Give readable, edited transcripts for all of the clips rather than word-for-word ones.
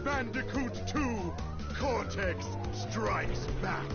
Bandicoot 2, Cortex Strikes Back.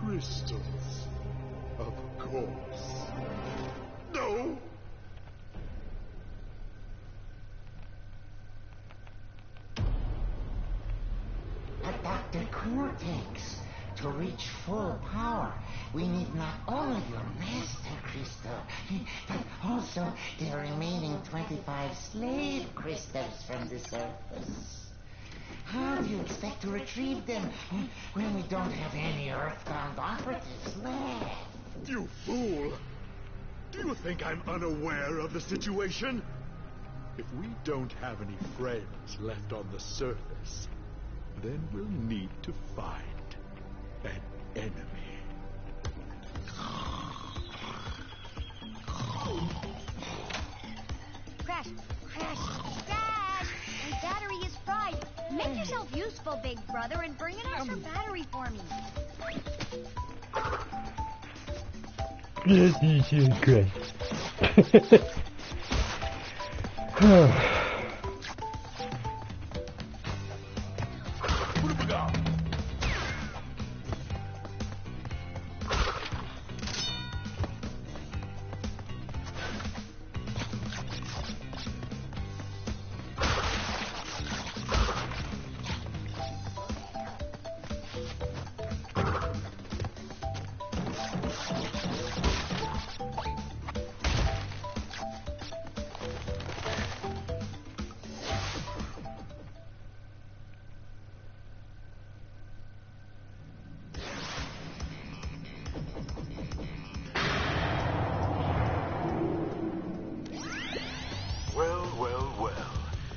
Crystals, of course. No! But Dr. Cortex, to reach full power, we need not only your master crystal, but also the remaining 25 slave crystals from the surface. How do you expect to retrieve them when we don't have any Earthbound operatives left? You fool! Do you think I'm unaware of the situation? If we don't have any friends left on the surface, then we'll need to find an enemy. Crash! Dad! My battery is fried. Make yourself useful, big brother, and bring an extra battery for me. Jesus Christ.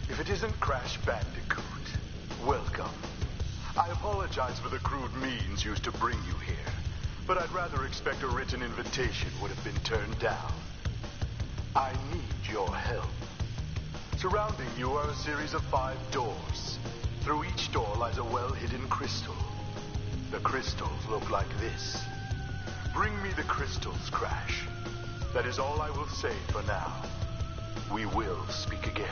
If it isn't Crash Bandicoot, welcome. I apologize for the crude means used to bring you here, but I'd rather expect a written invitation would have been turned down. I need your help. Surrounding you are a series of 5 doors. Through each door lies a well-hidden crystal. The crystals look like this. Bring me the crystals, Crash. That is all I will say for now. We will speak again.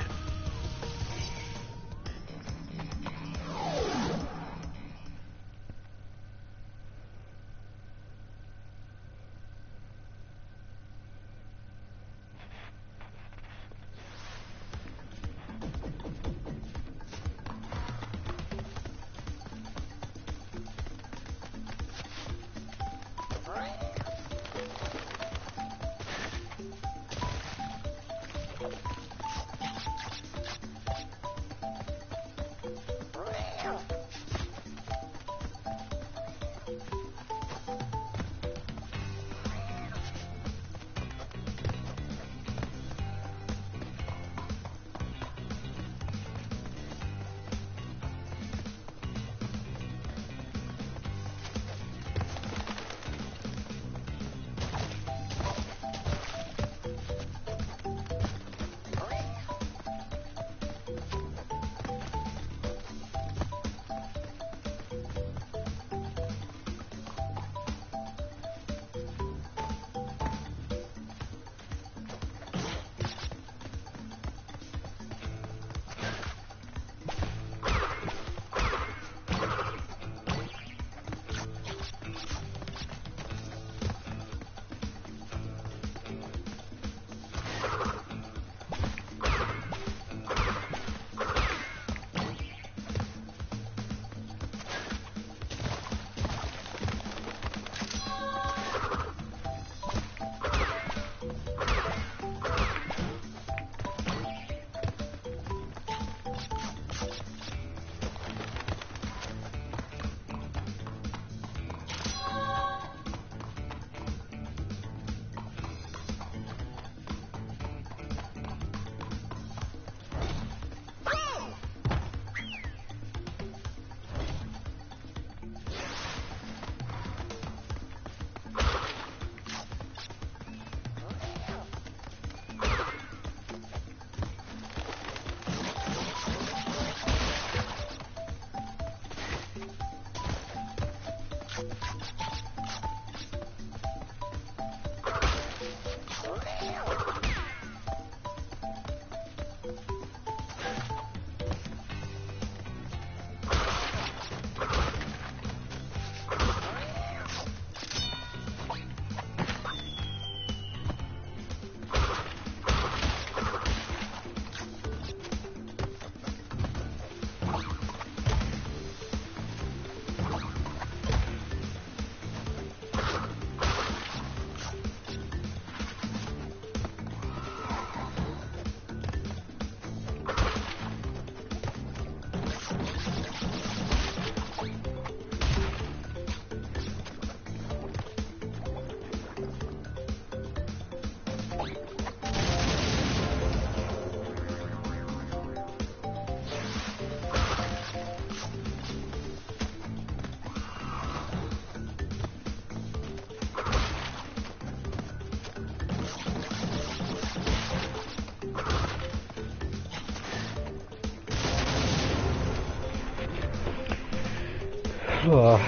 Oh,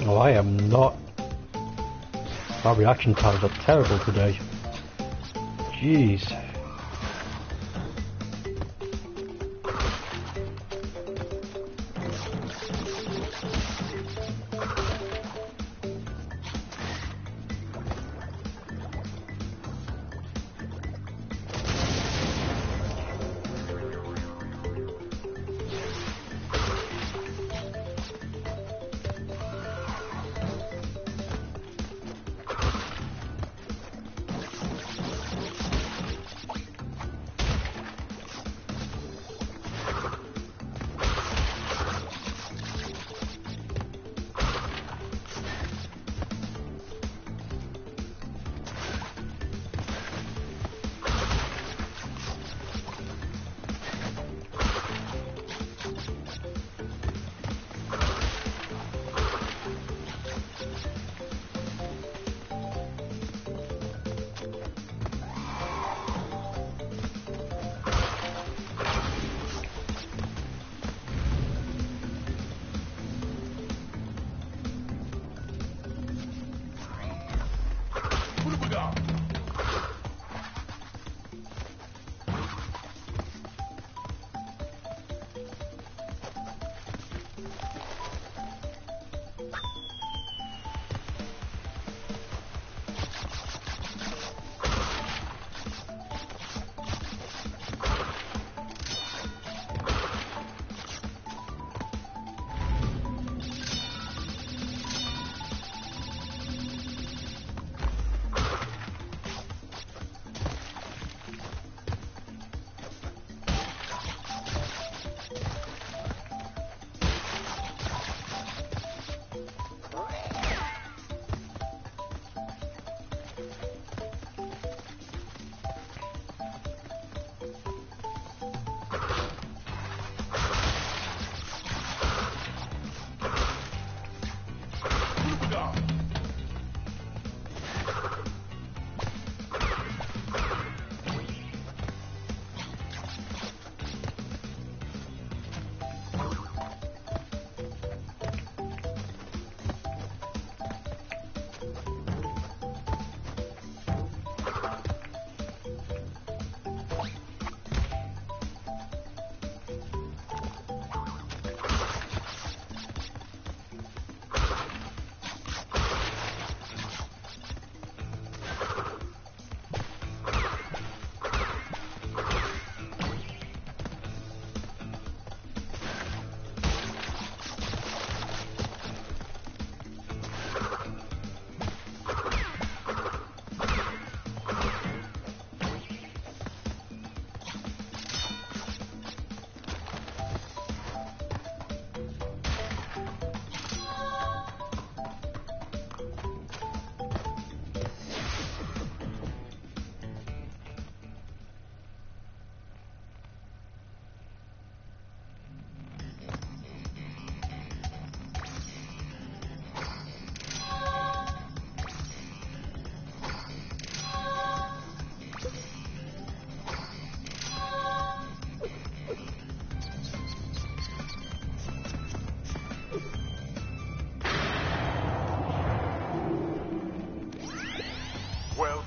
I am not. My reaction times are terrible today. Jeez.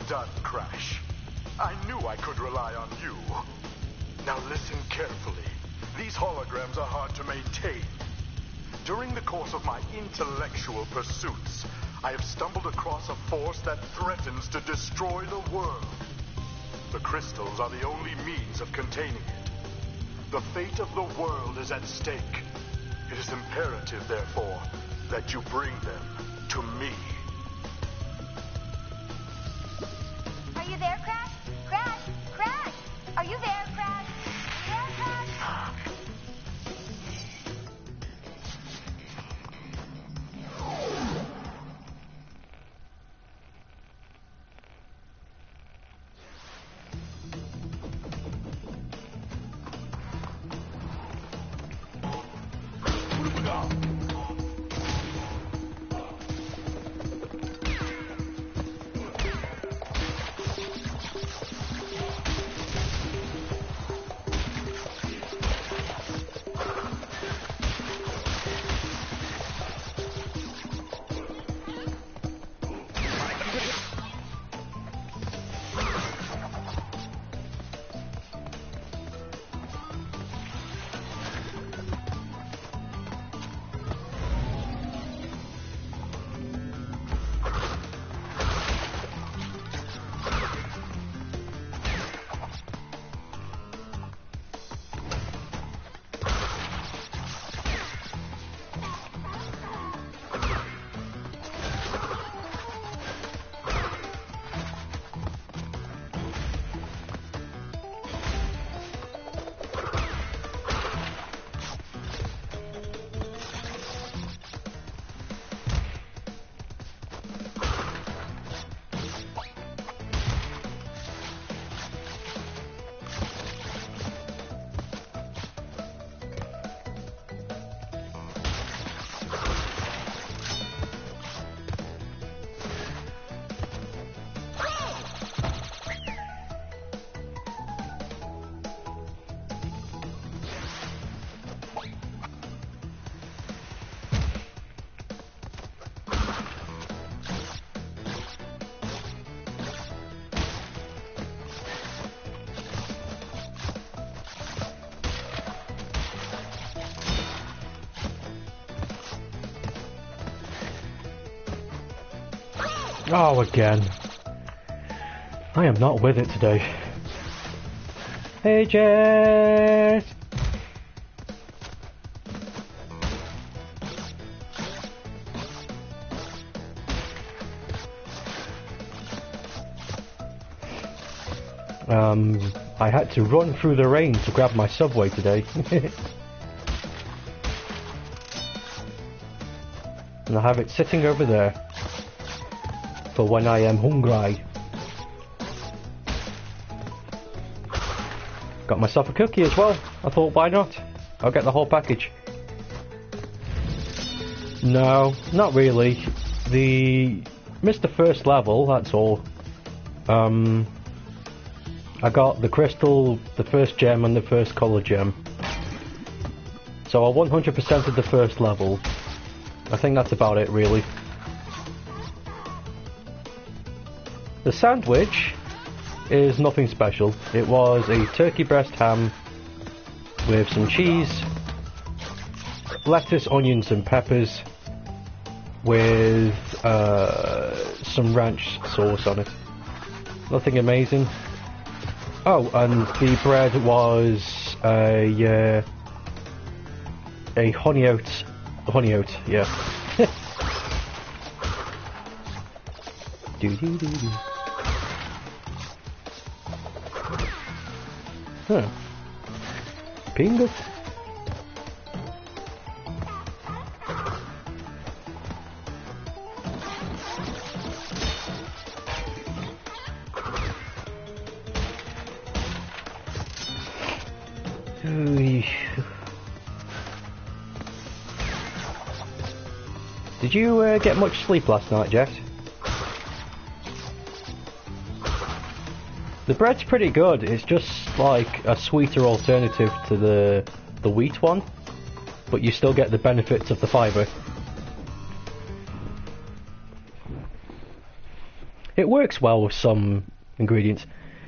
done, Crash. I knew I could rely on you. Now listen carefully. These holograms are hard to maintain. During the course of my intellectual pursuits, I have stumbled across a force that threatens to destroy the world. The crystals are the only means of containing it. The fate of the world is at stake. It is imperative, therefore, that you bring them to me. Are you there, Crash? Crash! Crash! Are you there, Crash? Are you there, Crash? Oh, again. I am not with it today. Hey, Jess! I had to run through the rain to grab my Subway today. And I have it sitting over there for when I am hungry. Got myself a cookie as well. I thought, why not? I'll get the whole package. No, not really. Missed the first level, that's all. I got the crystal, the first gem, and the first colour gem. So I 100% of the first level. I think that's about it, really. The sandwich is nothing special. It was a turkey breast ham with some cheese, lettuce, onions and peppers with some ranch sauce on it. Nothing amazing. Oh, and the bread was a honey oat, yeah. Do. Huh. Pingo. Did you get much sleep last night, Jess? The bread's pretty good. It's just like a sweeter alternative to the wheat one, but you still get the benefits of the fibre. It works well with some ingredients.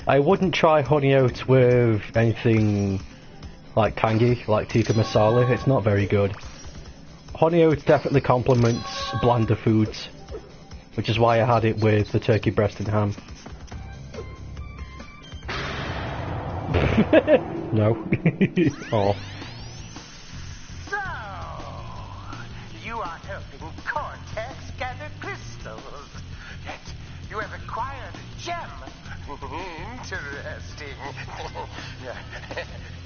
I wouldn't try honey oat with anything like tangy, like tikka masala. It's not very good. Honey oat definitely complements blander foods, which is why I had it with the turkey breast and ham. No. Oh. So, you are helping Cortex gather crystals. Yet, you have acquired a gem. Interesting.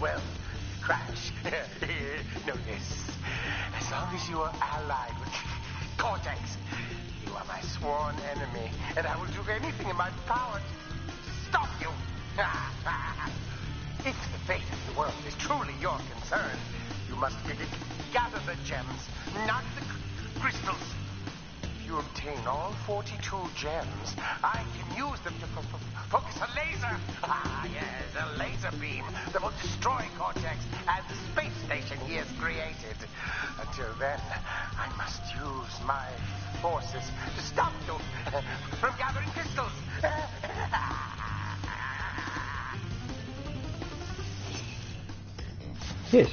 Well, Crash, know this. As long as you are allied with Cortex, you are my sworn enemy, and I will do anything in my power to stop you. If the fate of the world is truly your concern, you must gather the gems, not the crystals. If you obtain all 42 gems, I can use them to focus a laser. Ah, yes, a laser beam that will destroy Cortex and the space station he has created. Until then, I must use my forces to stop you from gathering crystals. Yes.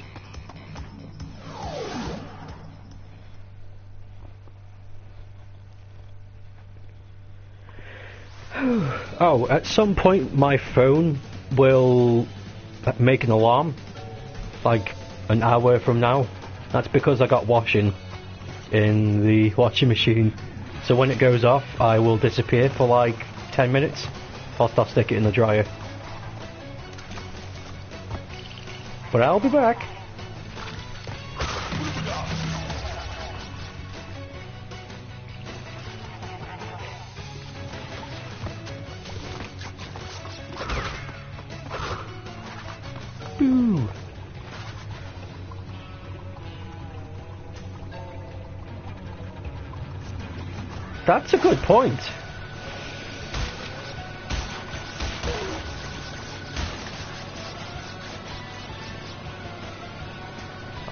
Oh, at some point my phone will make an alarm, like an hour from now. That's because I got washing in the washing machine. So when it goes off, I will disappear for like 10 minutes, whilst I'll stick it in the dryer. But I'll be back. Boo. That's a good point.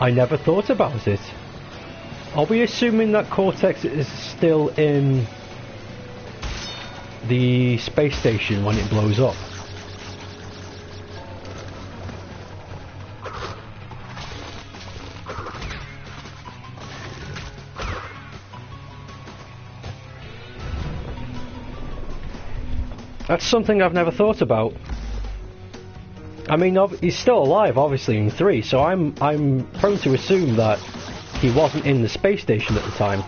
I never thought about it. Are we assuming that Cortex is still in the space station when it blows up? That's something I've never thought about. I mean, he's still alive, obviously, in 3, so I'm prone to assume that he wasn't in the space station at the time.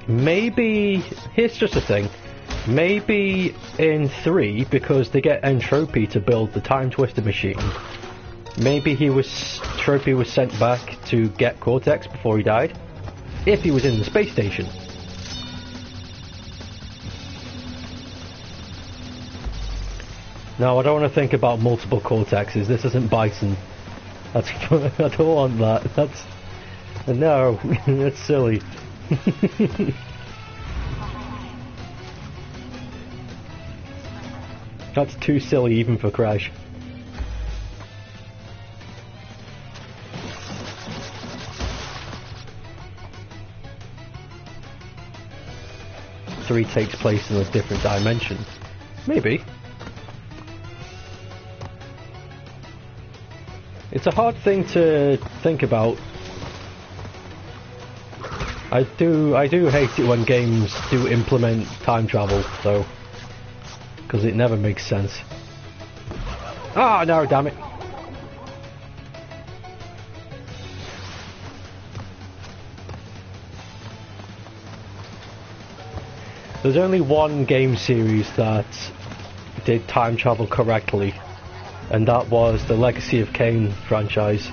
Maybe, here's just a thing, maybe in 3, because they get entropy to build the time twister machine, maybe Tropy was sent back to get Cortex before he died, if he was in the space station. No, I don't want to think about multiple Cortexes, this isn't Bison. I don't want that, no, that's silly. That's too silly even for Crash. Three takes place in a different dimension. Maybe. It's a hard thing to think about. I do hate it when games do implement time travel, though, because it never makes sense. Ah, no, damn it. There's only one game series that did time travel correctly, and that was the Legacy of Kain franchise,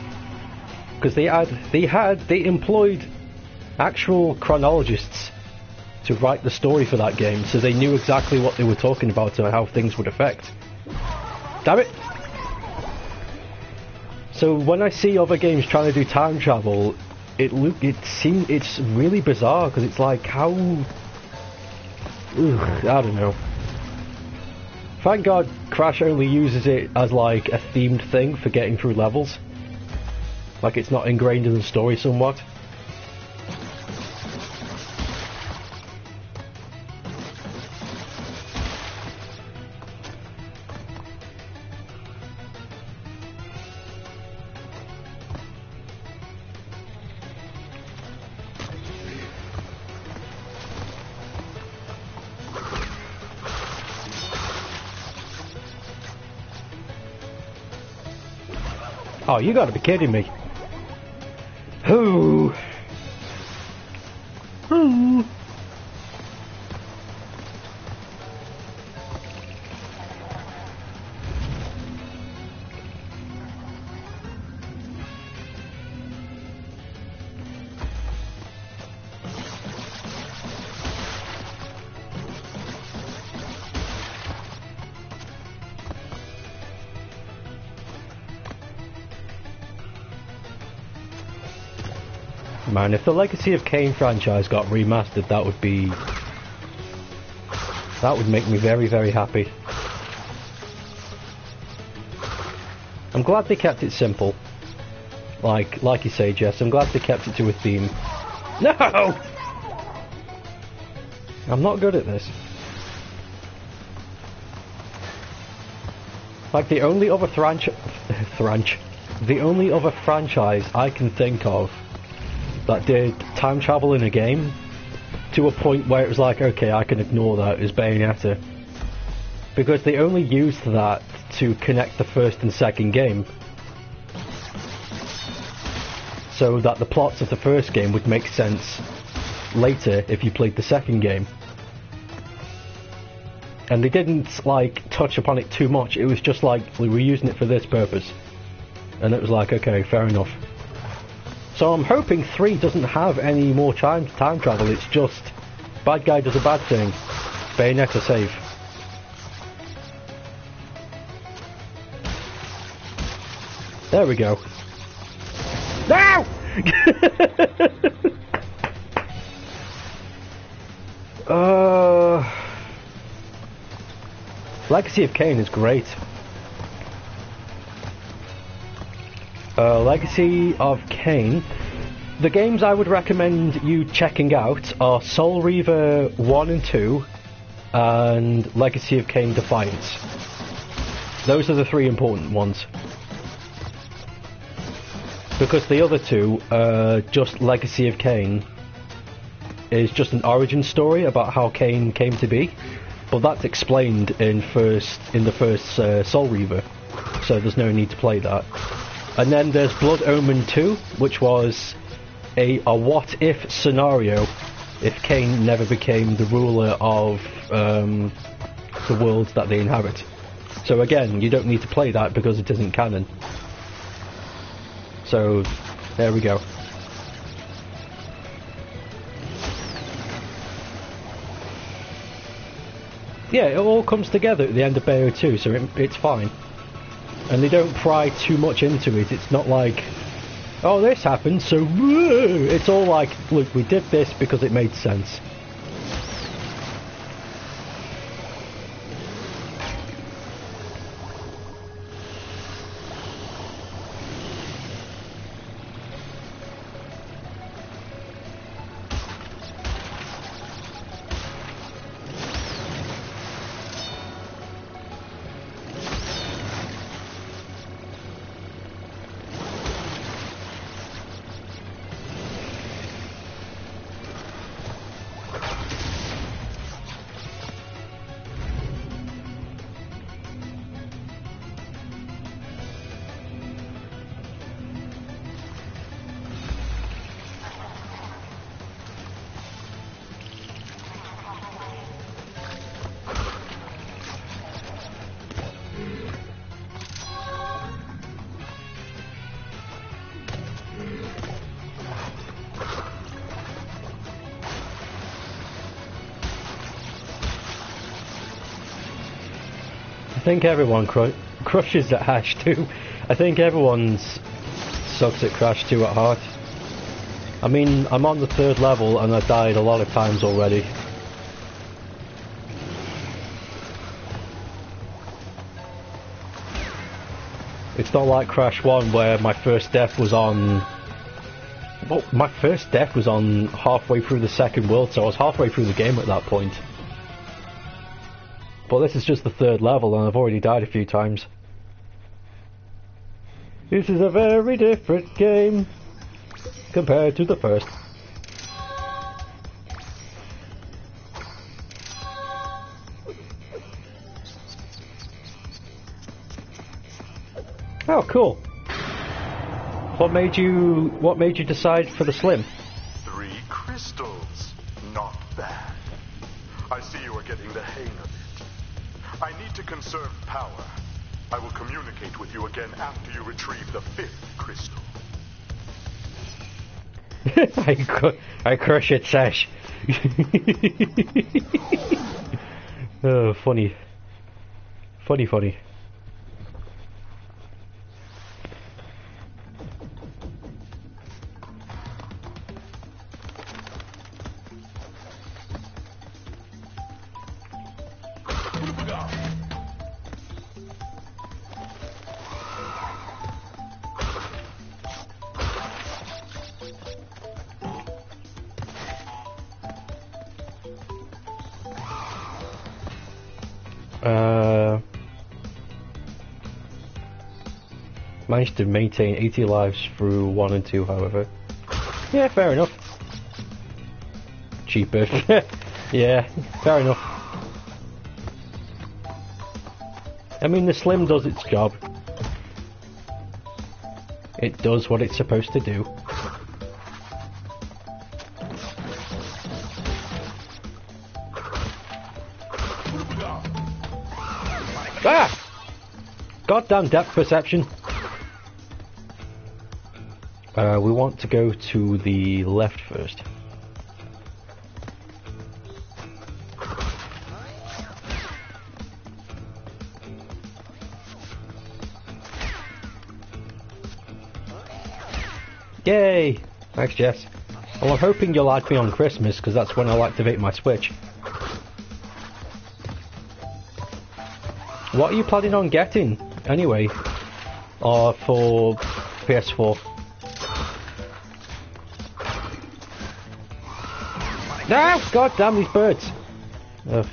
because they employed actual chronologists to write the story for that game, so they knew exactly what they were talking about and how things would affect. Damn it! So when I see other games trying to do time travel, it's really bizarre, because it's like, how... I don't know. Thank God Crash only uses it as like a themed thing for getting through levels. Like it's not ingrained in the story somewhat. Oh, you gotta be kidding me. Who? Who? Man, if the Legacy of Kain franchise got remastered, that would make me very, very happy. I'm glad they kept it simple. Like you say, Jess, I'm glad they kept it to a theme. No! I'm not good at this. Like, the only other franchise I can think of that did time travel in a game to a point where it was like, okay, I can ignore that, is Bayonetta. Because they only used that to connect the first and second game, so that the plots of the first game would make sense later if you played the second game. And they didn't like touch upon it too much, it was just like, we were using it for this purpose. And it was like, okay, fair enough. So I'm hoping 3 doesn't have any more time travel, it's just bad guy does a bad thing, Bayonetta save. There we go. No! Legacy of Kain is great. Legacy of Kain. The games I would recommend you checking out are Soul Reaver 1 and 2, and Legacy of Kain Defiance. Those are the 3 important ones. Because the other 2, just Legacy of Kain, is just an origin story about how Kain came to be, but that's explained in the first Soul Reaver, so there's no need to play that. And then there's Blood Omen 2, which was a what-if scenario if Kain never became the ruler of the worlds that they inhabit. So again, you don't need to play that because it isn't canon. So, there we go. Yeah, it all comes together at the end of Bayo 2, so it's fine. And they don't pry too much into it. It's not like, oh, this happened, so woo! It's all like, look, we did this because it made sense. I think everyone crushes at Hash 2. I think everyone sucks at Crash 2 at heart. I mean, I'm on the 3rd level and I've died a lot of times already. It's not like Crash 1 where my first death was on... Well, my first death was on halfway through the 2nd world, so I was halfway through the game at that point. But this is just the 3rd level and I've already died a few times. This is a very different game compared to the first. Oh, cool. What made you decide for the Slim? 3 crystals. Not bad. I see you are getting the hang of it. I need to conserve power. I will communicate with you again after you retrieve the 5th crystal. I crush it, Sash. Oh, funny. Funny. Managed to maintain 80 lives through 1 and 2, however. Yeah, fair enough. Cheaper. Yeah, fair enough. I mean, the Slim does its job. It does what it's supposed to do. Ah! Goddamn depth perception. We want to go to the left first. Yay! Thanks, Jess. Well, I'm hoping you'll add me on Christmas, because that's when I'll activate my Switch. What are you planning on getting, anyway? Or for PS4? No! God damn these birds! Ugh.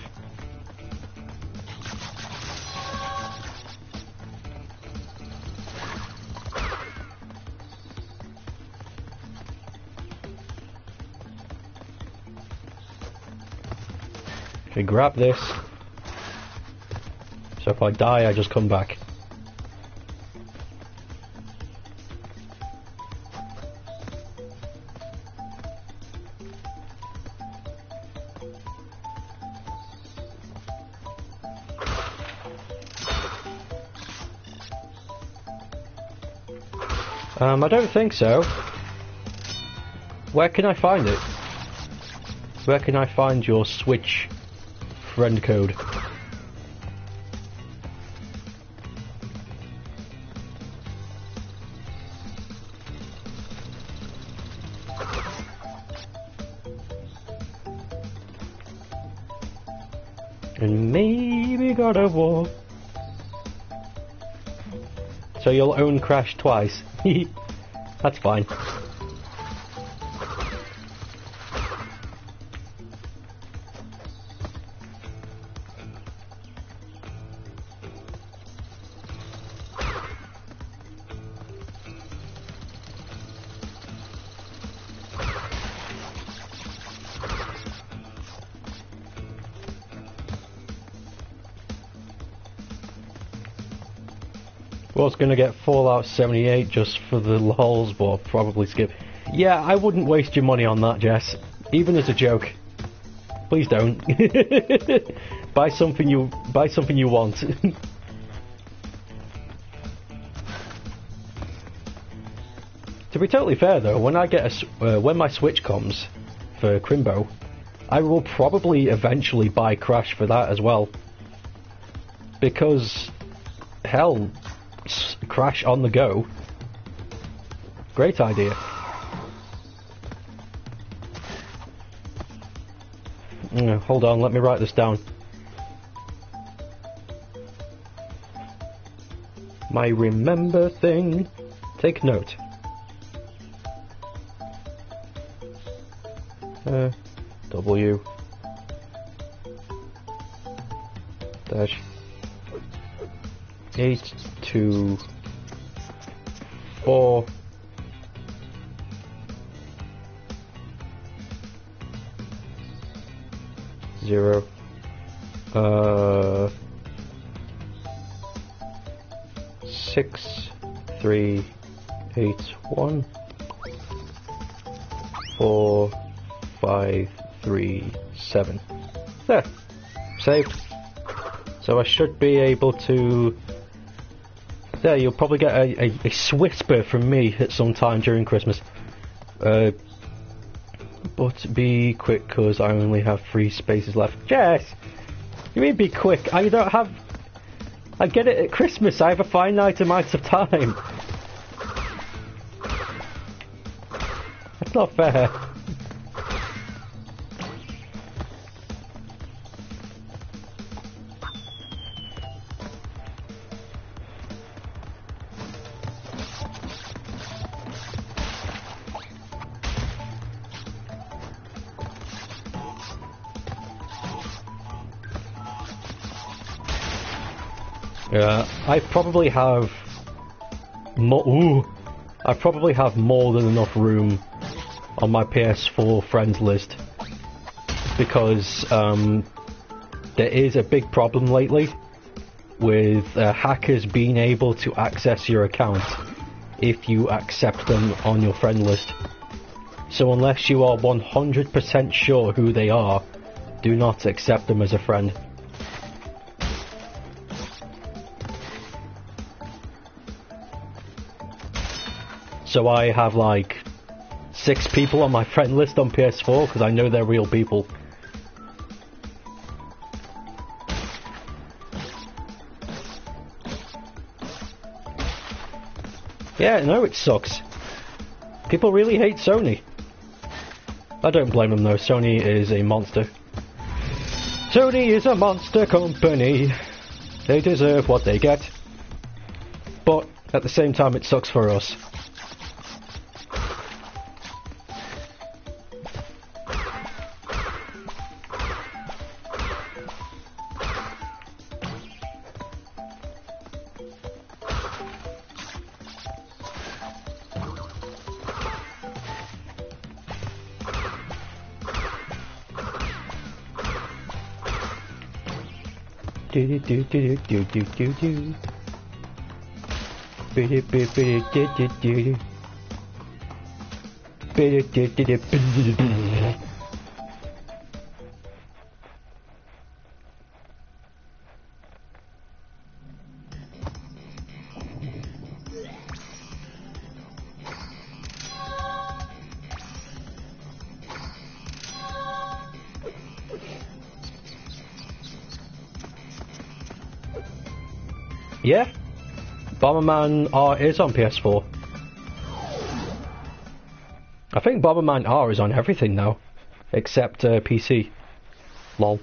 Okay, grab this. So if I die, I just come back. I don't think so. Where can I find it? Where can I find your Switch friend code? And maybe God of War. So you'll own Crash twice. That's fine. Was gonna get Fallout 78 just for the lols, but I'll probably skip. Yeah, I wouldn't waste your money on that, Jess. Even as a joke. Please don't. buy something you want. To be totally fair though, when I get when my Switch comes for Crimbo, I will probably eventually buy Crash for that as well. Because hell, Crash on the go. Great idea. Hold on, let me write this down. My remember thing. Take note. W dash 824 0 6381 4537. There. Saved. So I should be able to... There, you'll probably get a Switchper from me at some time during Christmas. But be quick, cause I only have 3 spaces left. Jess! You mean be quick? I don't have... I get it at Christmas, I have a finite amount of time. That's not fair. I probably have more. I probably have more than enough room on my PS4 friends list because there is a big problem lately with hackers being able to access your account if you accept them on your friend list. So unless you are 100% sure who they are, do not accept them as a friend. So I have like 6 people on my friend list on PS4 because I know they're real people. Yeah, no, it sucks. People really hate Sony. I don't blame them though, Sony is a monster. Sony is a monster company. They deserve what they get. But at the same time, it sucks for us. Yeah, Bomberman R is on PS4. I think Bomberman R is on everything now, except PC. Lol.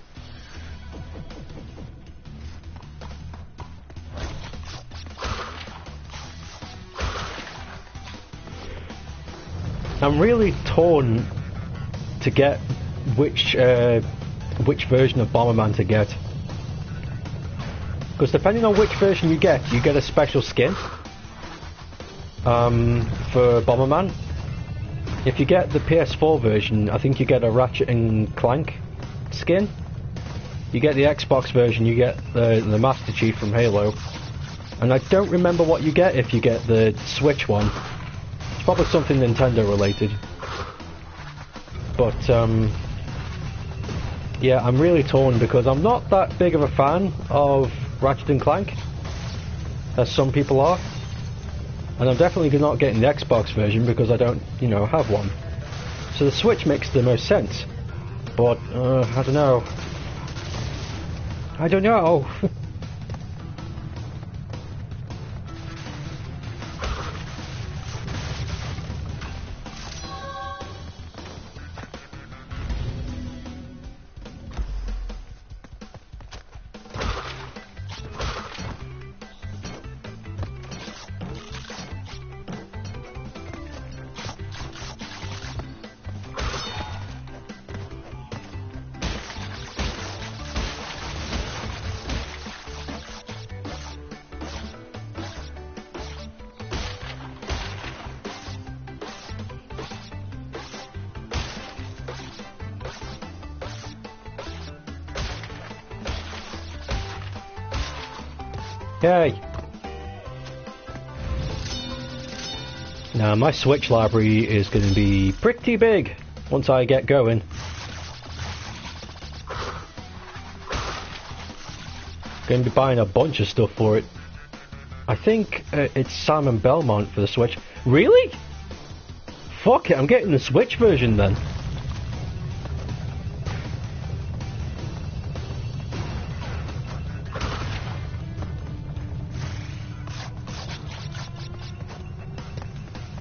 I'm really torn to get which version of Bomberman to get. Because depending on which version you get a special skin for Bomberman. If you get the PS4 version, I think you get a Ratchet and Clank skin. You get the Xbox version, you get the Master Chief from Halo. And I don't remember what you get if you get the Switch one. It's probably something Nintendo related. But yeah, I'm really torn because I'm not that big of a fan of Ratchet and Clank, as some people are, and I'm definitely not getting the Xbox version because I don't, have one. So the Switch makes the most sense, but I don't know. Yay! Now my Switch library is going to be pretty big once I get going. Going to be buying a bunch of stuff for it. I think it's Simon Belmont for the Switch. Really? Fuck it, I'm getting the Switch version then.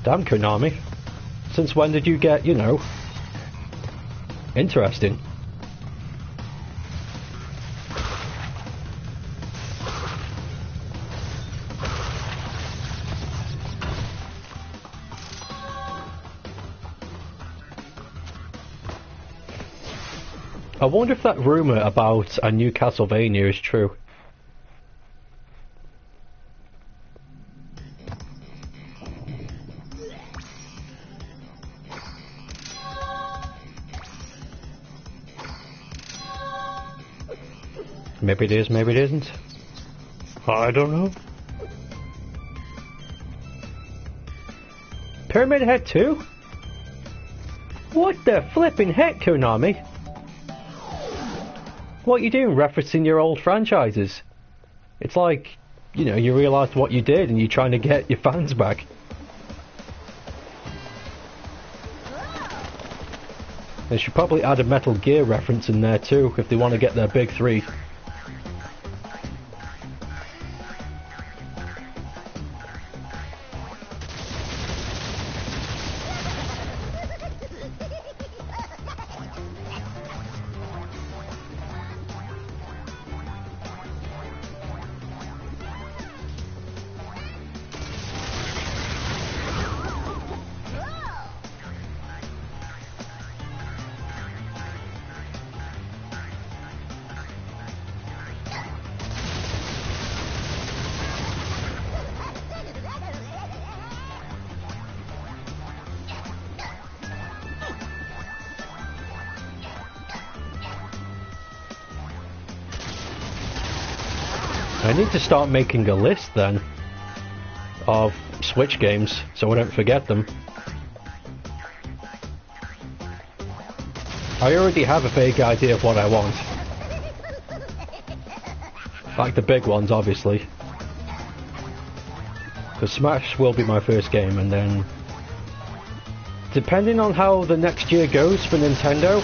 Damn, Konami. Since when did you get, interesting? I wonder if that rumour about a new Castlevania is true. Maybe it is, maybe it isn't. I don't know. Pyramid Head 2? What the flipping heck, Konami? What are you doing referencing your old franchises? It's like, you realised what you did and you're trying to get your fans back. They should probably add a Metal Gear reference in there too if they want to get their big three. I need to start making a list then of Switch games so I don't forget them. I already have a vague idea of what I want. Like the big ones, obviously. Because Smash will be my first game, and then... depending on how the next year goes for Nintendo,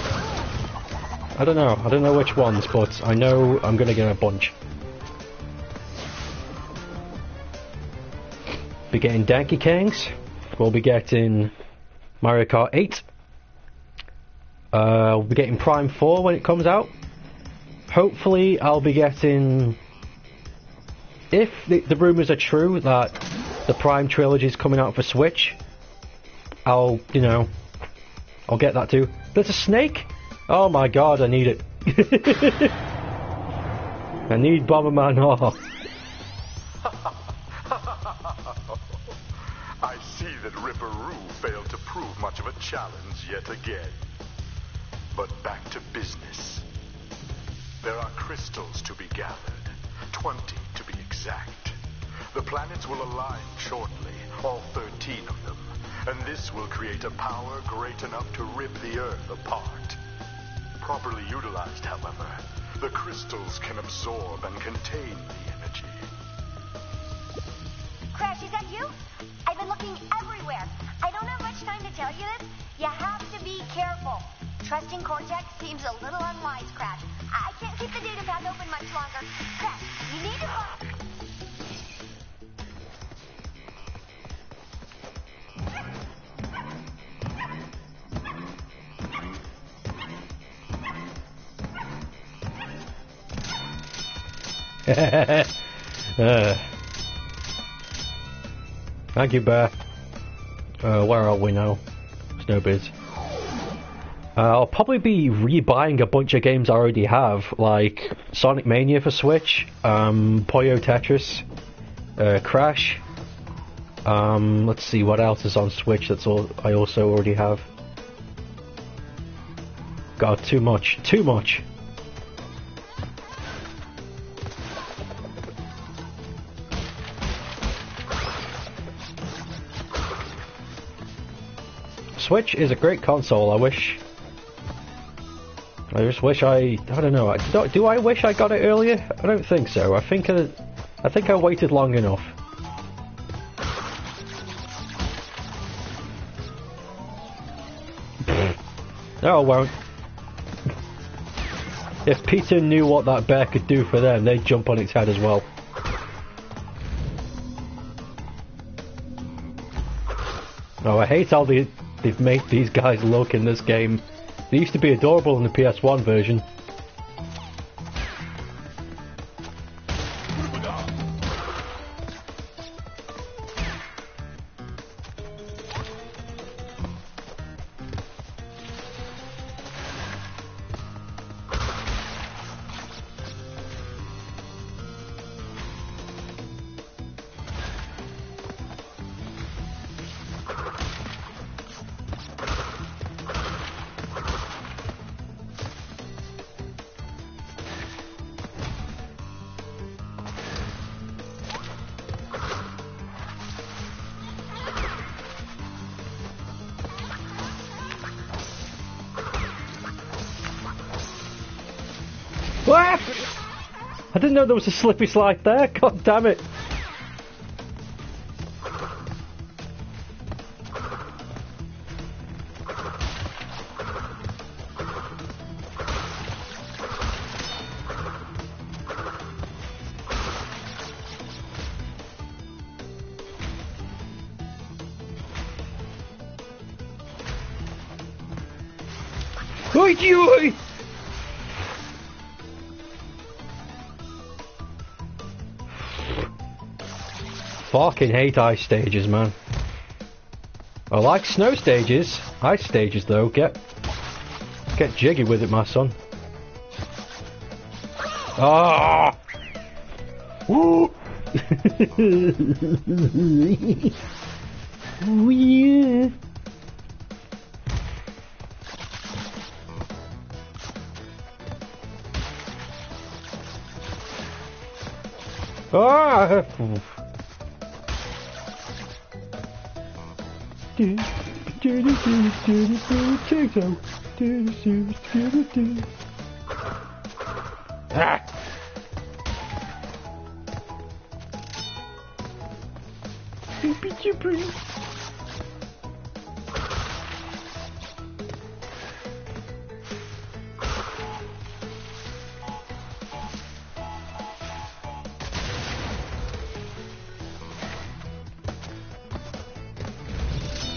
I don't know which ones, but I know I'm gonna get a bunch. Be getting Donkey Kongs, we'll be getting Mario Kart 8, we'll be getting Prime 4 when it comes out. Hopefully I'll be getting, if the rumours are true that the Prime trilogy is coming out for Switch, I'll get that too. There's a snake? Oh my god, I need it. I need Bomberman. Oh. I see that Ripperoo failed to prove much of a challenge yet again. But back to business. There are crystals to be gathered, 20 to be exact. The planets will align shortly, all 13 of them, and this will create a power great enough to rip the Earth apart. Properly utilized, however, the crystals can absorb and contain the energy. Crash, is that you? I've been looking everywhere. I don't have much time to tell you this. You have to be careful. Trusting Cortex seems a little unwise, Crash. I can't keep the data path open much longer. Crash, you need to... Thank you, Bear. Where are we now? Snowbiz. I'll probably be rebuying a bunch of games I already have, like Sonic Mania for Switch, Puyo Tetris, Crash. Let's see what else is on Switch that's all I also already have. God, too much. Too much! Switch is a great console. I just wish I don't know. Do I wish I got it earlier? I don't think so. I think I waited long enough. No, I won't. If Peter knew what that bear could do for them, they'd jump on its head as well. Oh, I hate how they've made these guys look in this game. They used to be adorable in the PS1 version. What? I didn't know there was a slippy slide there. God damn it. Oi! Fucking hate ice stages, man. I like snow stages. Ice stages, though, get jiggy with it, my son. Ah! Woo! Oh yeah. Ah! Ah!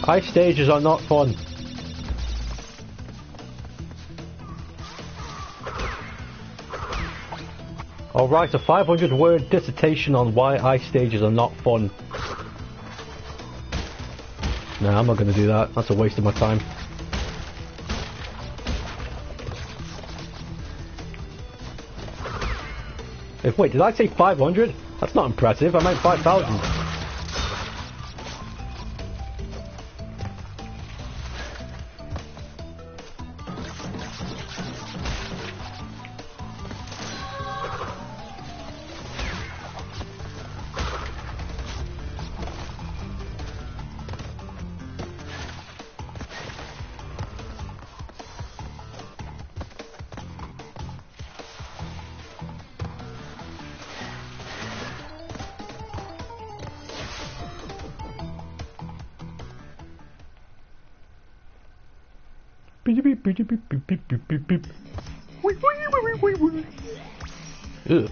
High stages are not fun. I'll write a 500-word dissertation on why ice stages are not fun. Nah, I'm not going to do that. That's a waste of my time. Wait, did I say 500? That's not impressive. I meant 5,000. Ugh.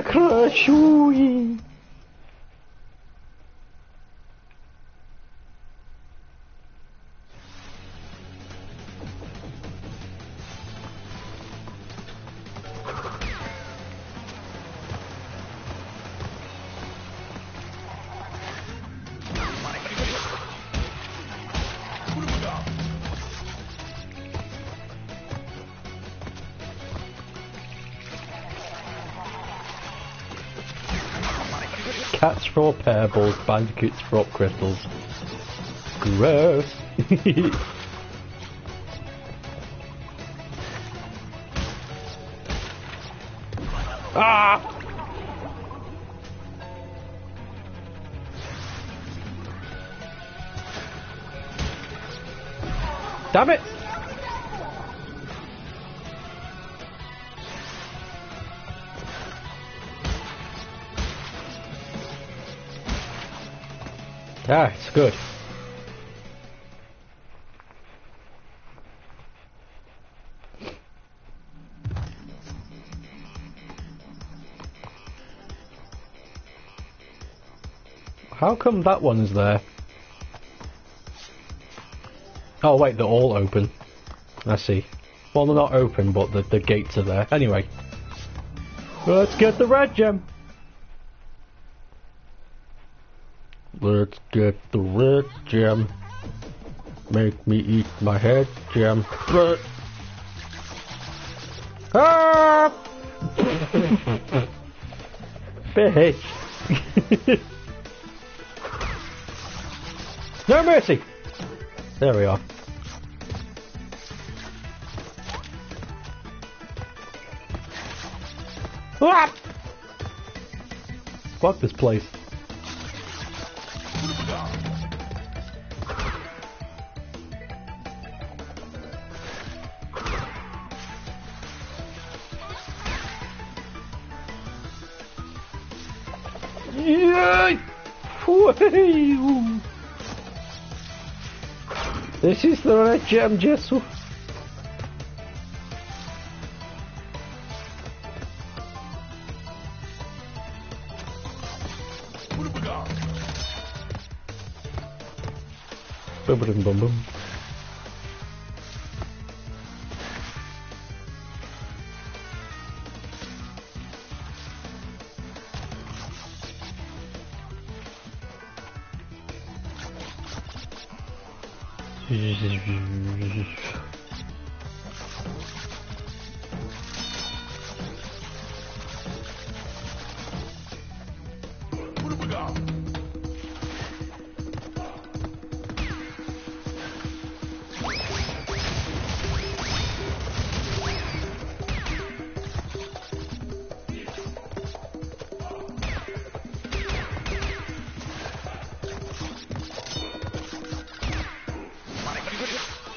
Crashui. Cats throw pear balls, bandicoots throw up crystals. Gross. Ah! Damn it! Ah, it's good. How come that one's there? Oh wait, they're all open. I see. Well, they're not open, but the gates are there. Anyway. Let's get the red gem! Let's get the red gem. Make me eat my head gem. Ah! Bitch! No mercy! There we are. Ah! Fuck this place. Yay! This is the red gem, Jesu. Bum bum bum bum.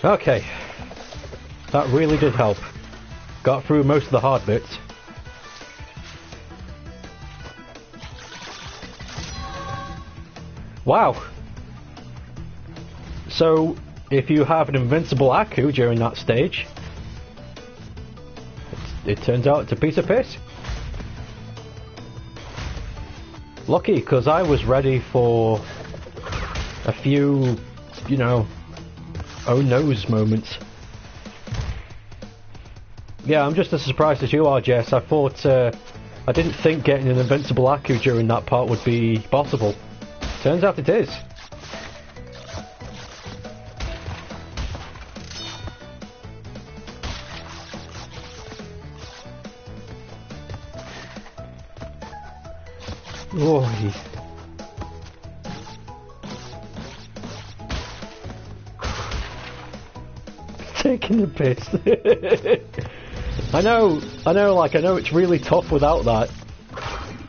Okay. That really did help. Got through most of the hard bits. Wow. So, if you have an invincible Aku during that stage, it turns out it's a piece of piss. Lucky, because I was ready for a few, you know, oh no's moments. Yeah, I'm just as surprised as you are, Jess. I thought, I didn't think getting an invincible Aku during that part would be possible. Turns out it is. Oy. Taking the piss. I know, it's really tough without that.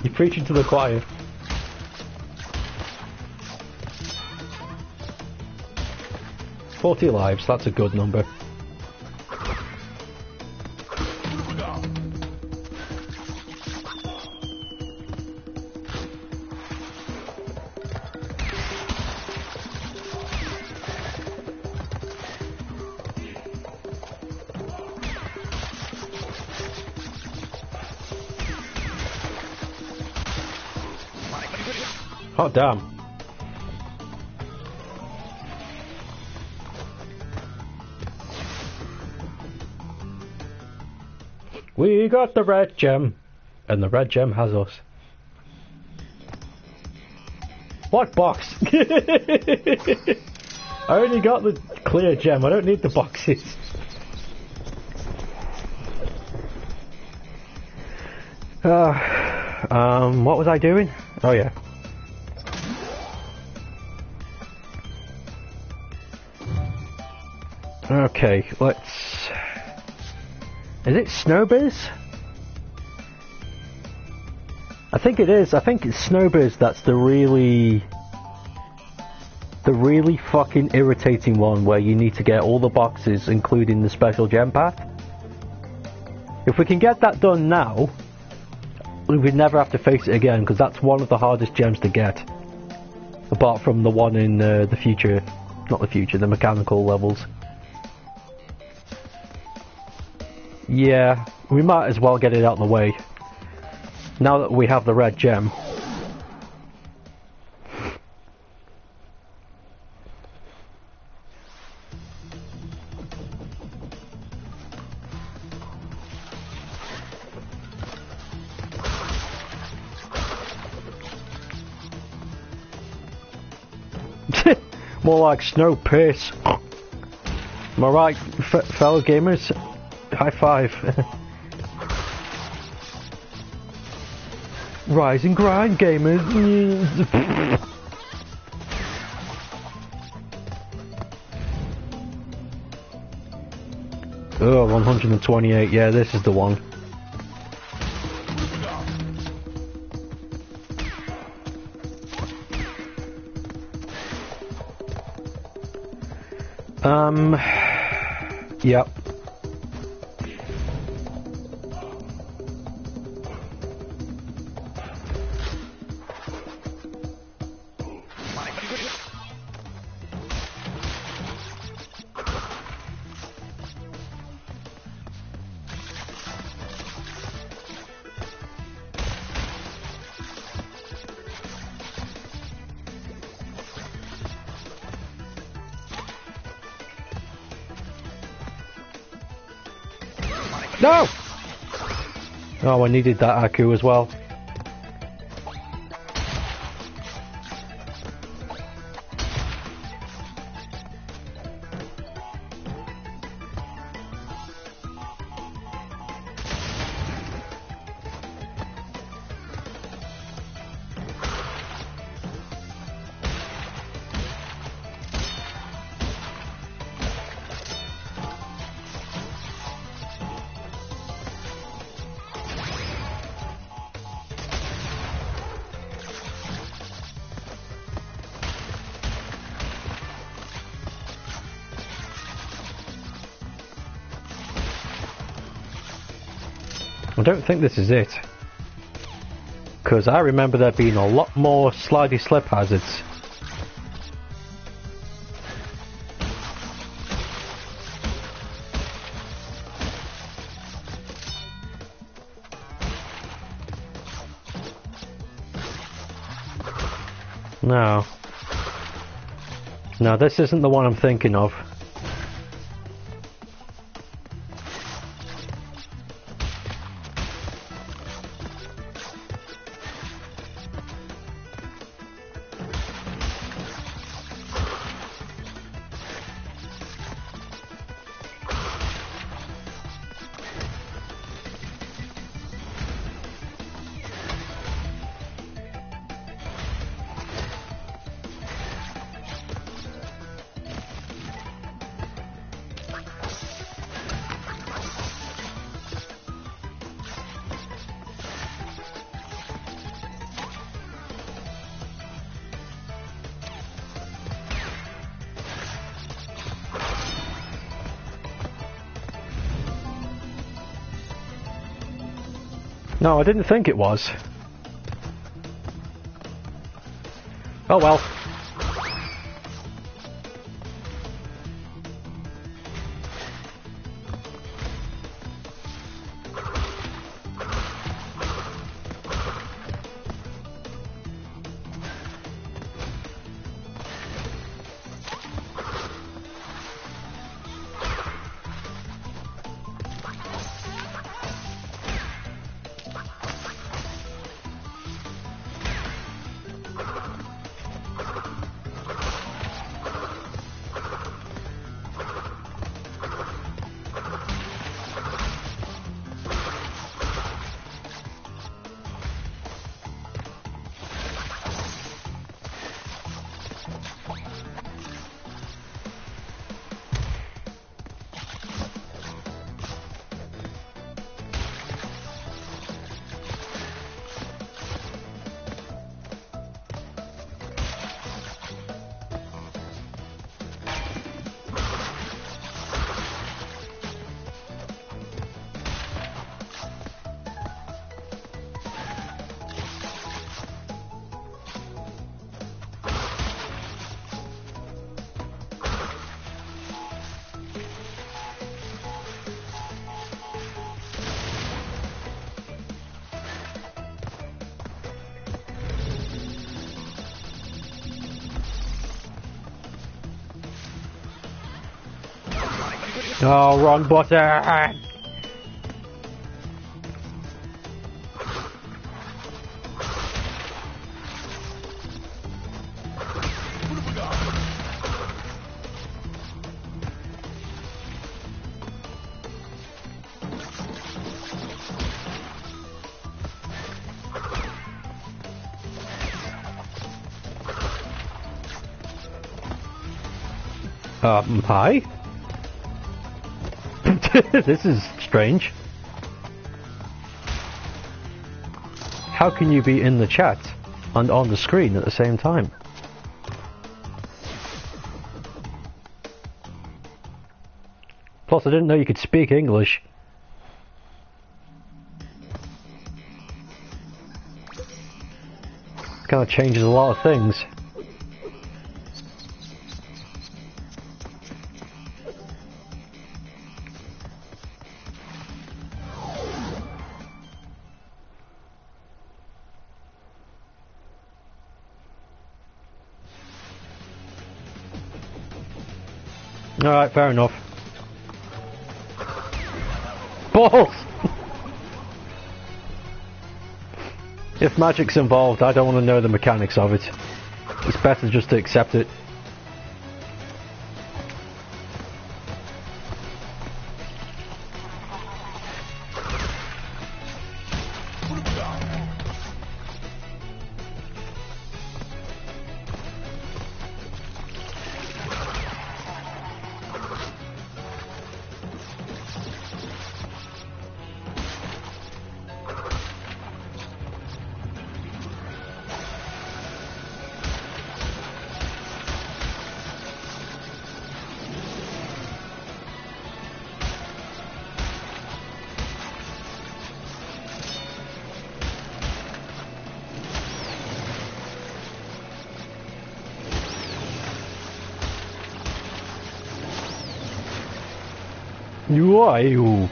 You're preaching to the choir. "40 lives, that's a good number." Oh, damn. We got the red gem, and the red gem has us. What box? I only got the clear gem, I don't need the boxes. What was I doing? Oh yeah. Okay, let's... Is it Snowbiz? I think it is. I think it's Snowbiz that's the really fucking irritating one where you need to get all the boxes, including the special gem path. If we can get that done now, we would never have to face it again, because that's one of the hardest gems to get. Apart from the one in the future... Not the future, the mechanical levels. Yeah, we might as well get it out of the way. Now that we have the red gem. More like snow piss. Am I right, fellow gamers? High five. Rise and grind, gamers. Oh, 128. Yeah, this is the one. Yep. No! Oh, I needed that Aku as well. don't think this is it. Because I remember there being a lot more slidey slip hazards. No. No, this isn't the one I'm thinking of. No, I didn't think it was. Oh well. Oh, wrong button! Hi? This is strange. How can you be in the chat and on the screen at the same time? Plus, I didn't know you could speak English. Kind of changes a lot of things. Alright, fair enough. Balls! If magic's involved, I don't want to know the mechanics of it. It's better just to accept it. You are you.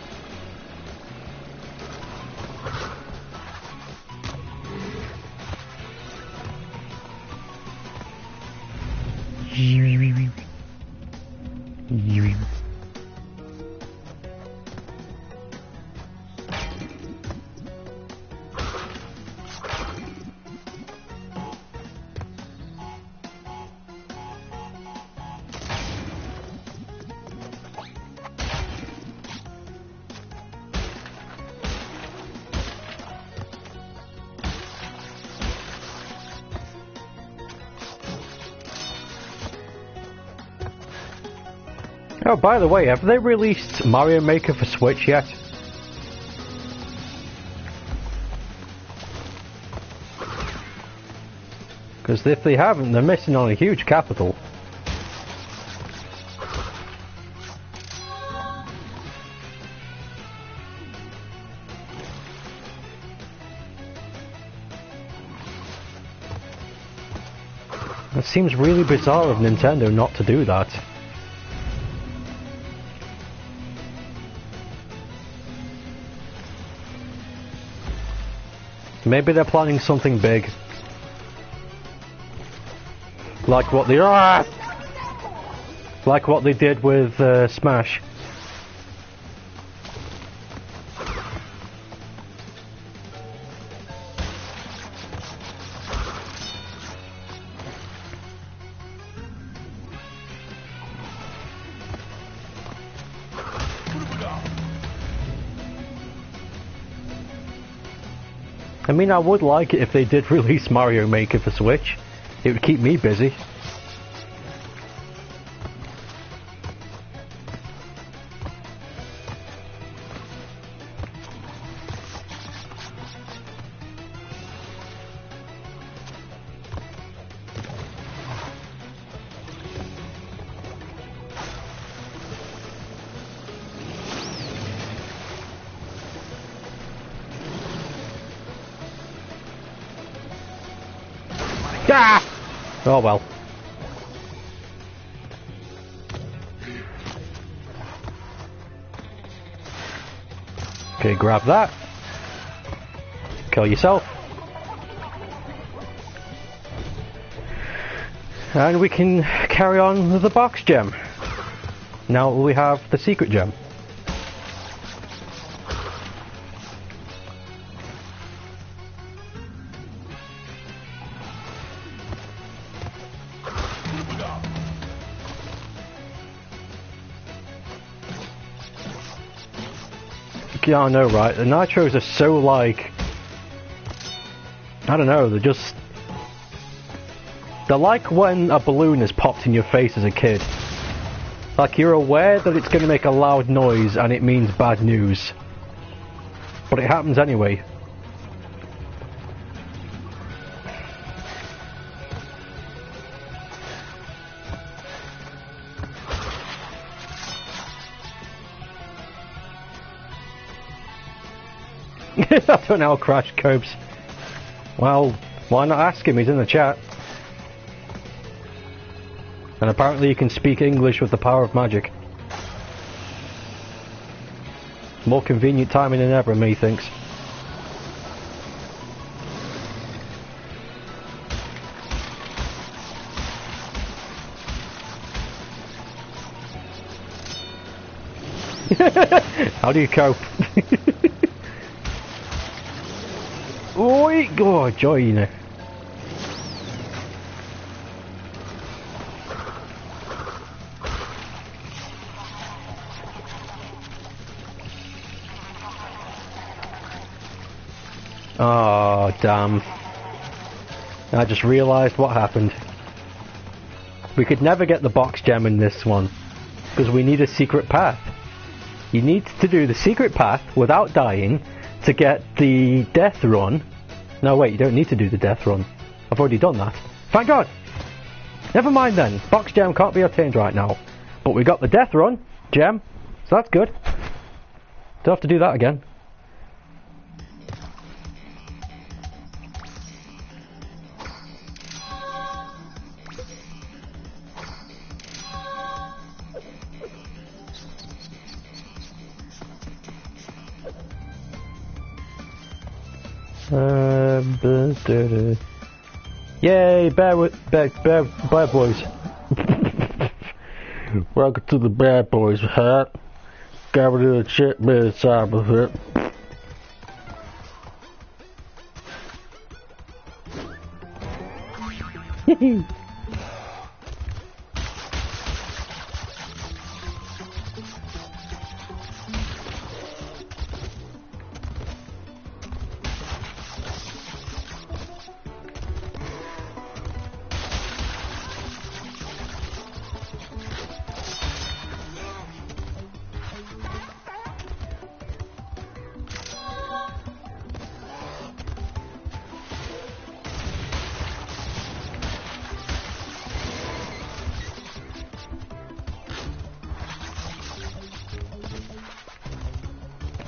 Oh, by the way, have they released Mario Maker for Switch yet? Because if they haven't, they're missing on a huge capital. It seems really bizarre of Nintendo not to do that. Maybe they're planning something big. Like what they did with Smash. I mean, I would like it if they did release Mario Maker for Switch. It would keep me busy. Ah! Oh well. Okay, grab that. Kill yourself. And we can carry on with the box gem. Now we have the secret gem. Yeah, I know, right? The nitros are so like... I don't know, they're like when a balloon is popped in your face as a kid. Like, you're aware that it's going to make a loud noise and it means bad news. But it happens anyway. I don't know how Crash copes. Well, why not ask him? He's in the chat. And apparently you can speak English with the power of magic. More convenient timing than ever, methinks. How do you cope? Oi! Oh, joy, you know. Oh, damn. I just realised what happened. We could never get the box gem in this one, because we need a secret path. You need to do the secret path without dying to get the death run. No, wait, you don't need to do the death run. I've already done that. Thank God! Never mind then. Box gem can't be obtained right now. But we got the death run gem, so that's good. Don't have to do that again. Yay, bear boys. Welcome to the bad boys hat. Got rid of the shit beside of it.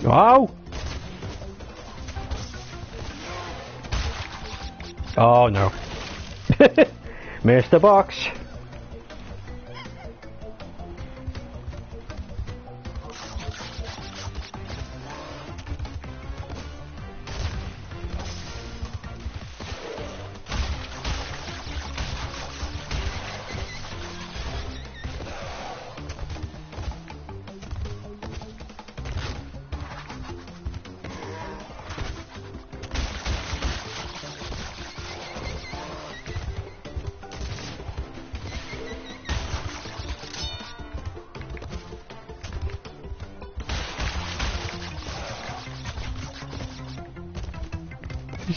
Oh! Oh no. Missed the box.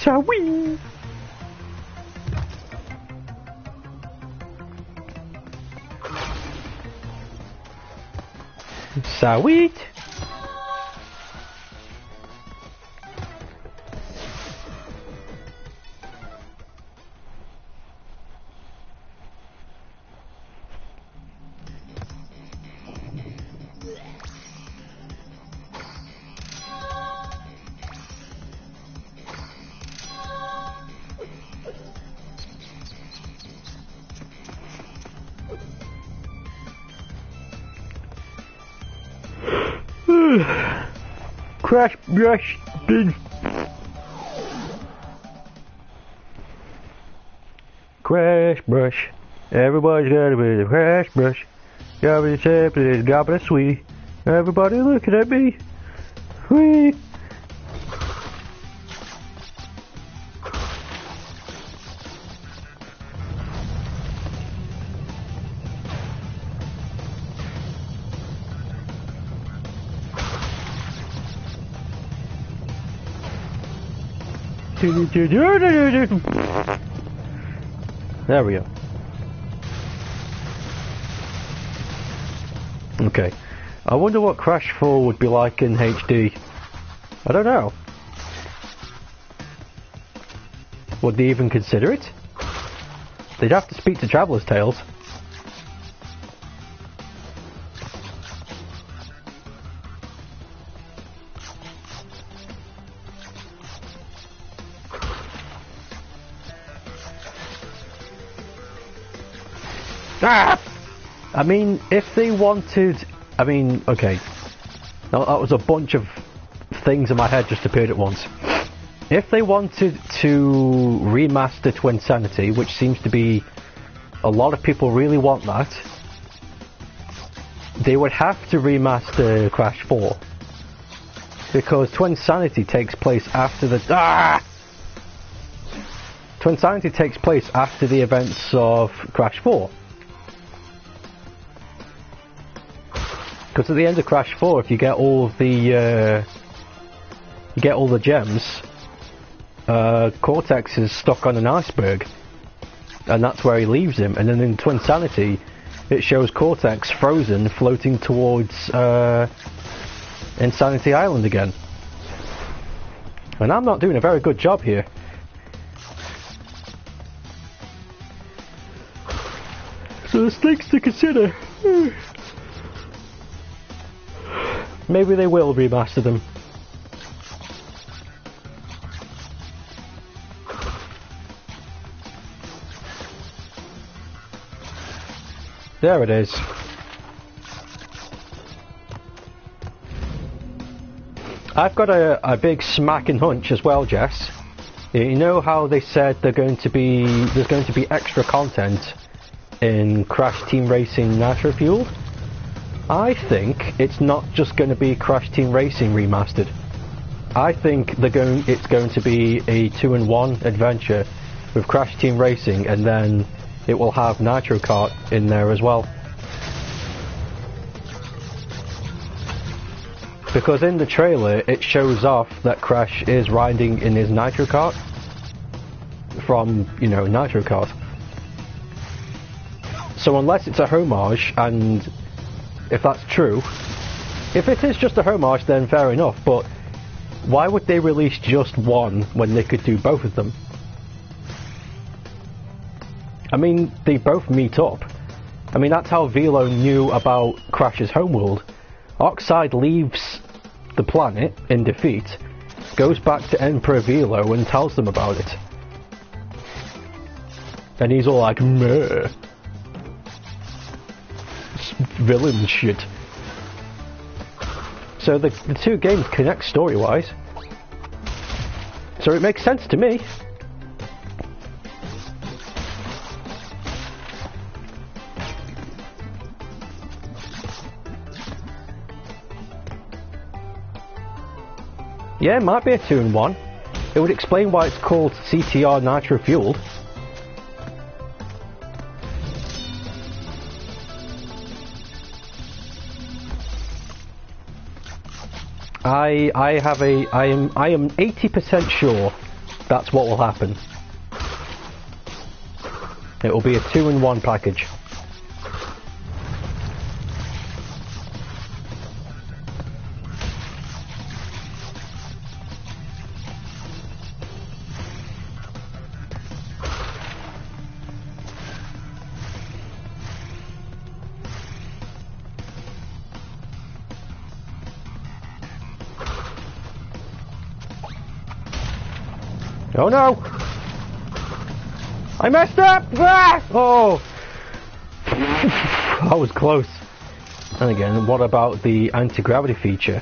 Sweet. Sweet. Crash brush big crash brush. Everybody's got a bit of crash brush. Got a chip, got a sweet. Everybody looking at me. Whee. There we go. Okay. I wonder what Crash 4 would be like in HD. I don't know. Would they even consider it? They'd have to speak to Traveller's Tales. Ah! I mean, if they wanted... I mean, okay. Now, that was a bunch of things in my head just appeared at once. If they wanted to remaster Twinsanity, which seems to be... a lot of people really want that, they would have to remaster Crash 4. Because Twinsanity takes place after the... Ah! Twinsanity takes place after the events of Crash 4. Because at the end of Crash 4, if you get all of the gems, Cortex is stuck on an iceberg, and that's where he leaves him. And then in Twinsanity, it shows Cortex frozen, floating towards Insanity Island again. And I'm not doing a very good job here. So there's things to consider. Maybe they will remaster them. There it is. I've got a big smacking hunch as well, Jess. You know how they said there's going to be extra content in Crash Team Racing Nitro Fueled? I think it's not just going to be Crash Team Racing remastered. I think it's going to be a 2-in-1 adventure with Crash Team Racing, and then it will have Nitro Kart in there as well. Because in the trailer it shows off that Crash is riding in his Nitro Kart from, Nitro Kart. So unless it's a homage, and if that's true, if it is just a homage, then fair enough, but why would they release just one when they could do both of them? I mean, they both meet up. I mean, that's how Velo knew about Crash's homeworld. Oxide leaves the planet in defeat, goes back to Emperor Velo and tells them about it. And he's all like, meh. Villain shit. So the two games connect story-wise. So it makes sense to me. Yeah, it might be a 2-in-1. It would explain why it's called CTR Nitro Fueled. I am 80% sure that's what will happen. It will be a 2-in-1 package. Oh no! I messed up! Ah! Oh! That was close. And again, what about the anti-gravity feature?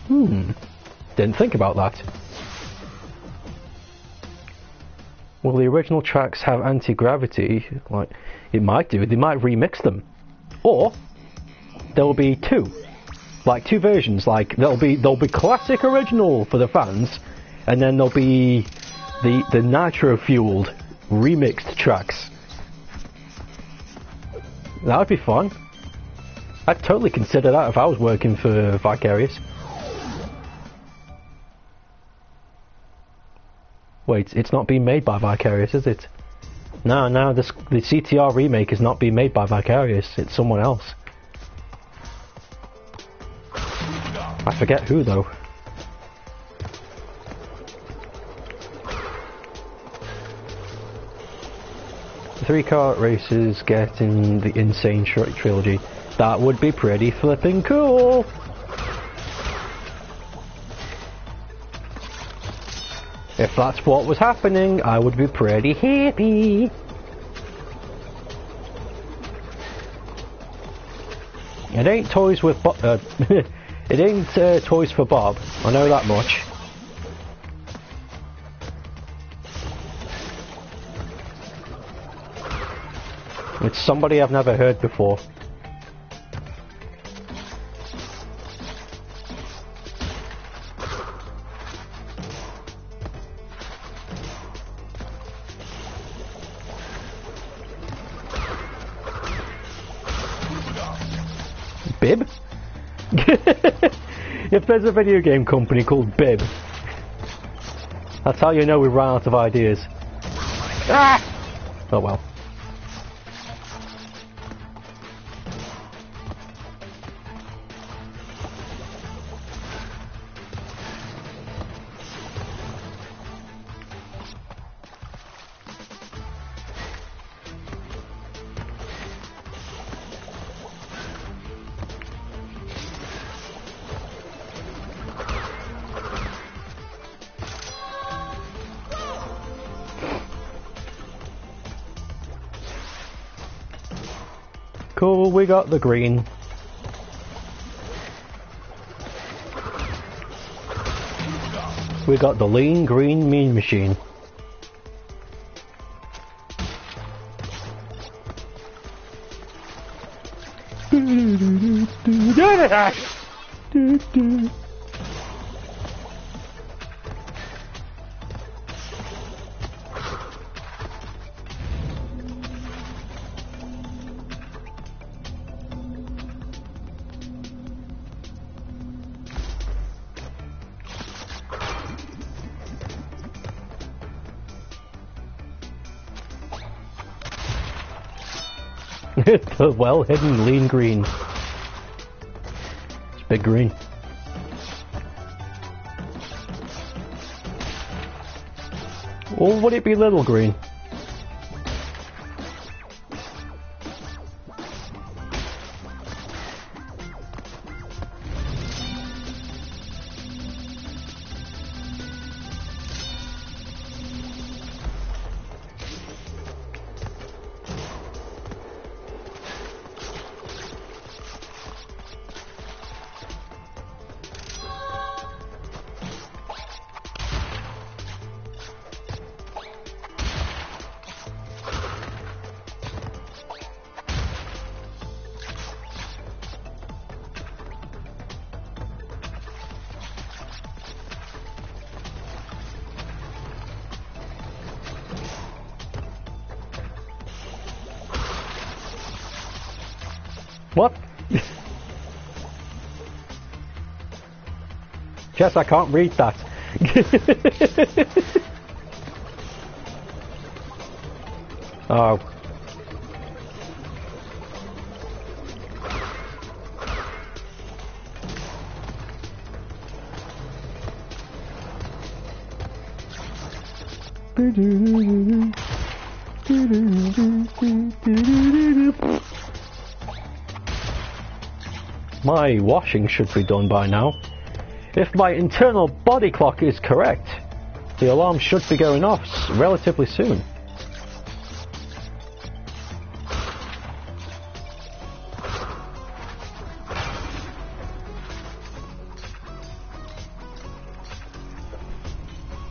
Didn't think about that. Will the original tracks have anti-gravity? Like, it might do. They might remix them. Or there will be two. Like two versions. Like there'll be classic original for the fans, and then there'll be the nitro fueled remixed tracks. That would be fun. I'd totally consider that if I was working for Vicarious. Wait, it's not being made by Vicarious, is it? No, the CTR remake is not being made by Vicarious, it's someone else. I forget who though. Three kart races getting the Insane trilogy. That would be pretty flipping cool. If that's what was happening, I would be pretty happy. It ain't toys with it ain't toys for Bob. I know that much. It's somebody I've never heard before. Bib? If there's a video game company called Bib, that's how you know we've run out of ideas. Ah! Oh well. Cool, we got the green. We got the lean green mean machine. The well-hidden lean green. It's big green. Or would it be little green? What? Jess, I can't read that. Oh. My washing should be done by now. If my internal body clock is correct, the alarm should be going off relatively soon.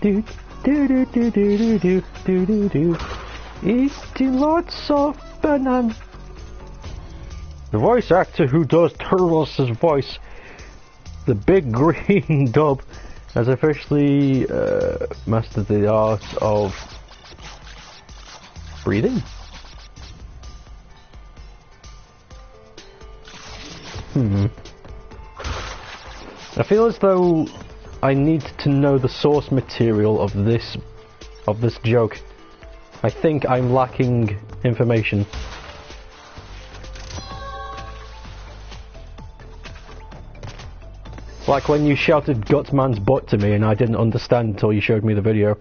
Do do do do do do do do do. Eating lots of bananas. The voice actor who does Turtles' voice, the big green dub, has officially mastered the art of breathing. I feel as though I need to know the source material of this joke. I think I'm lacking information. Like when you shouted Gutsman's butt to me and I didn't understand until you showed me the video.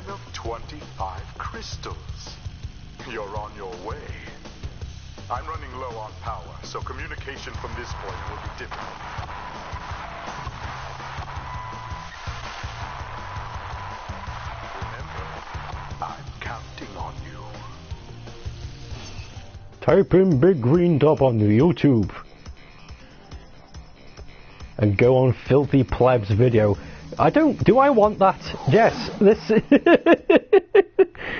Of 25 crystals. You're on your way. I'm running low on power, so communication from this point will be difficult. Remember, I'm counting on you. Type in Big Green Dub on the YouTube. And go on Filthy Pleb's video. Do I want that? Yes,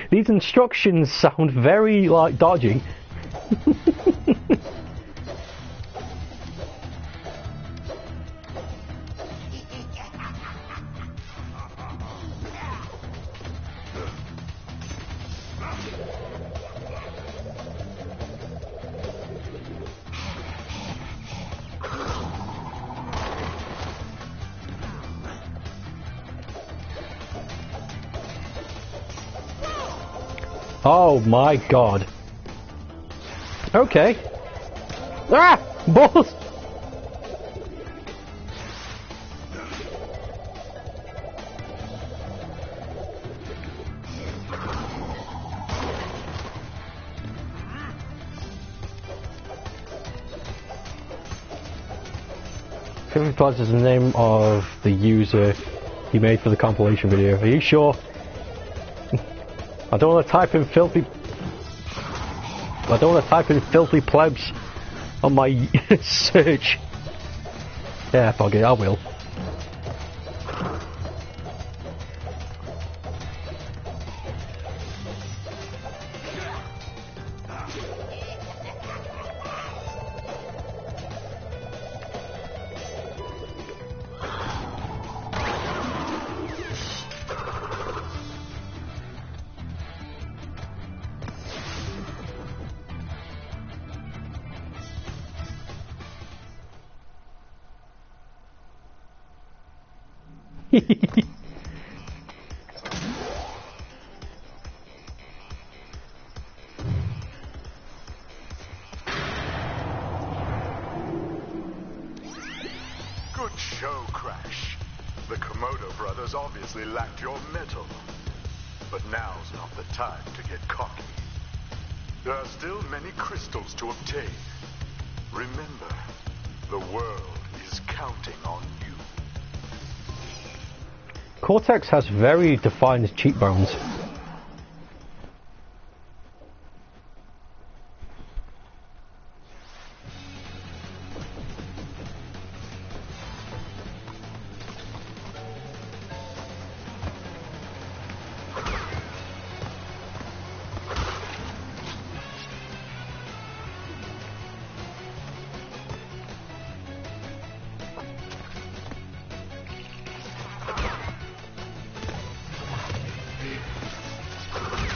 these instructions sound very, like, dodgy. Oh my god. Okay. Ah! Balls! Filthy Plebs is the name of the user he made for the compilation video. Are you sure? I don't want to type in filthy plebs on my search. Yeah, fuck it, I will. Good show, Crash. The Komodo brothers obviously lacked your mettle. But now's not the time to get cocky. There are still many crystals to obtain. Remember, the world is counting on you. Cortex has very defined cheekbones.